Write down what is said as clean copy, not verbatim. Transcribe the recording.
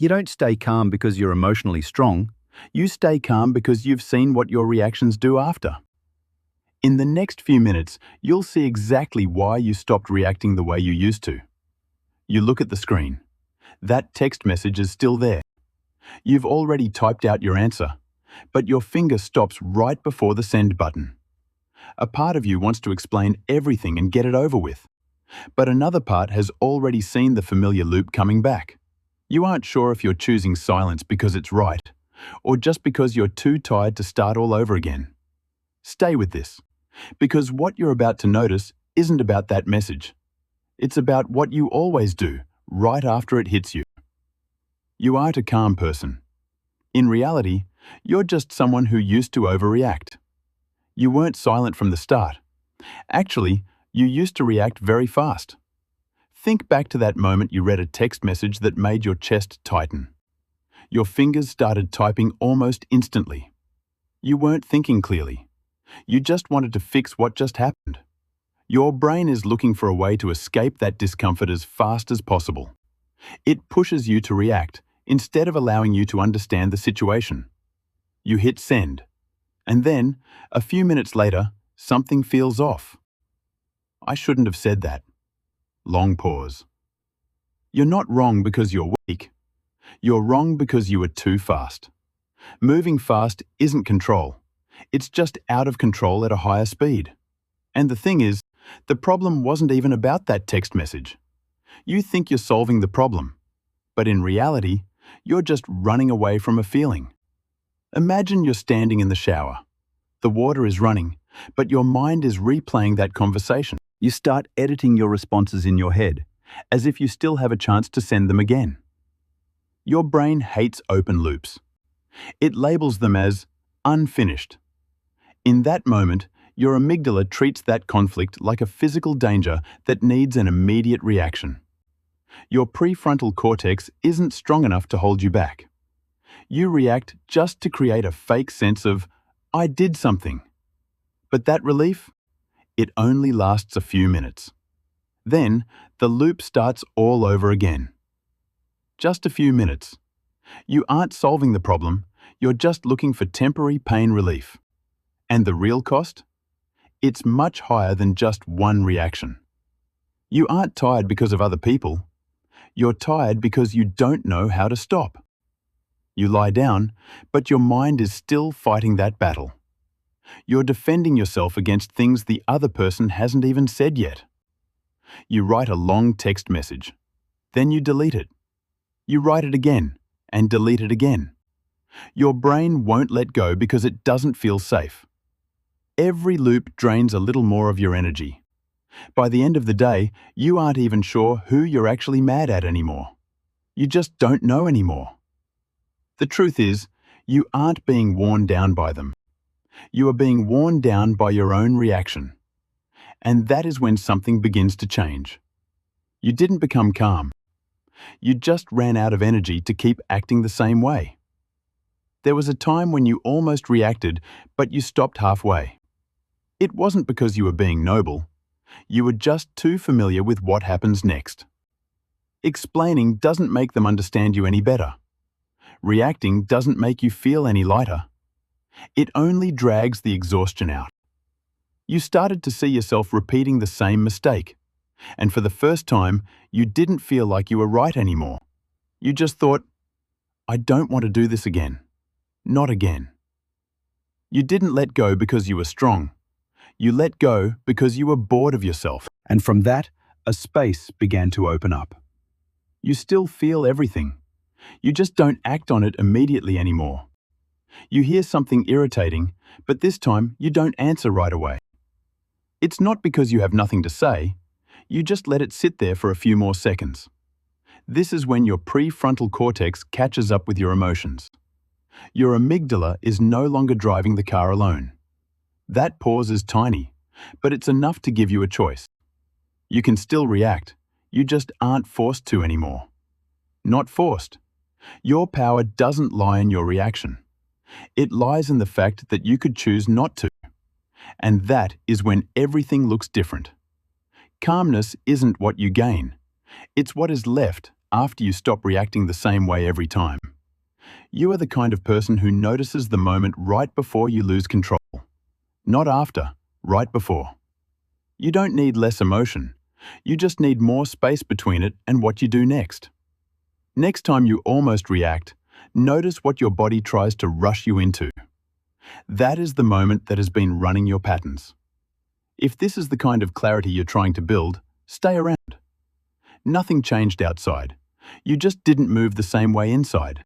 You don't stay calm because you're emotionally strong. You stay calm because you've seen what your reactions do after. In the next few minutes, you'll see exactly why you stopped reacting the way you used to. You look at the screen. That text message is still there. You've already typed out your answer, but your finger stops right before the send button. A part of you wants to explain everything and get it over with, but another part has already seen the familiar loop coming back. You aren't sure if you're choosing silence because it's right, or just because you're too tired to start all over again. Stay with this, because what you're about to notice isn't about that message. It's about what you always do right after it hits you. You aren't a calm person. In reality, you're just someone who used to overreact. You weren't silent from the start. Actually, you used to react very fast. Think back to that moment you read a text message that made your chest tighten. Your fingers started typing almost instantly. You weren't thinking clearly. You just wanted to fix what just happened. Your brain is looking for a way to escape that discomfort as fast as possible. It pushes you to react instead of allowing you to understand the situation. You hit send, and then, a few minutes later, something feels off. I shouldn't have said that. Long pause. You're not wrong because you're weak. You're wrong because you were too fast. Moving fast isn't control. It's just out of control at a higher speed. And the thing is, the problem wasn't even about that text message. You think you're solving the problem, but in reality, you're just running away from a feeling. Imagine you're standing in the shower. The water is running, but your mind is replaying that conversation. You start editing your responses in your head, as if you still have a chance to send them again. Your brain hates open loops. It labels them as unfinished. In that moment, your amygdala treats that conflict like a physical danger that needs an immediate reaction. Your prefrontal cortex isn't strong enough to hold you back. You react just to create a fake sense of, I did something. But that relief? It only lasts a few minutes. Then, the loop starts all over again. Just a few minutes. You aren't solving the problem, you're just looking for temporary pain relief. And the real cost? It's much higher than just one reaction. You aren't tired because of other people. You're tired because you don't know how to stop. You lie down, but your mind is still fighting that battle. You're defending yourself against things the other person hasn't even said yet. You write a long text message. Then you delete it. You write it again and delete it again. Your brain won't let go because it doesn't feel safe. Every loop drains a little more of your energy. By the end of the day, you aren't even sure who you're actually mad at anymore. You just don't know anymore. The truth is, you aren't being worn down by them. You are being worn down by your own reaction. And that is when something begins to change. You didn't become calm. You just ran out of energy to keep acting the same way. There was a time when you almost reacted, but you stopped halfway. It wasn't because you were being noble. You were just too familiar with what happens next. Explaining doesn't make them understand you any better. Reacting doesn't make you feel any lighter. It only drags the exhaustion out. You started to see yourself repeating the same mistake, and for the first time, you didn't feel like you were right anymore. You just thought, I don't want to do this again. Not again. You didn't let go because you were strong. You let go because you were bored of yourself. And from that, a space began to open up. You still feel everything. You just don't act on it immediately anymore. You hear something irritating, but this time you don't answer right away. It's not because you have nothing to say. You just let it sit there for a few more seconds. This is when your prefrontal cortex catches up with your emotions. Your amygdala is no longer driving the car alone. That pause is tiny, but it's enough to give you a choice. You can still react, you just aren't forced to anymore. Not forced. Your power doesn't lie in your reaction. It lies in the fact that you could choose not to. And that is when everything looks different. Calmness isn't what you gain. It's what is left after you stop reacting the same way every time. You are the kind of person who notices the moment right before you lose control. Not after, right before. You don't need less emotion. You just need more space between it and what you do next. Next time you almost react, notice what your body tries to rush you into. That is the moment that has been running your patterns. If this is the kind of clarity you're trying to build, stay around. Nothing changed outside. You just didn't move the same way inside.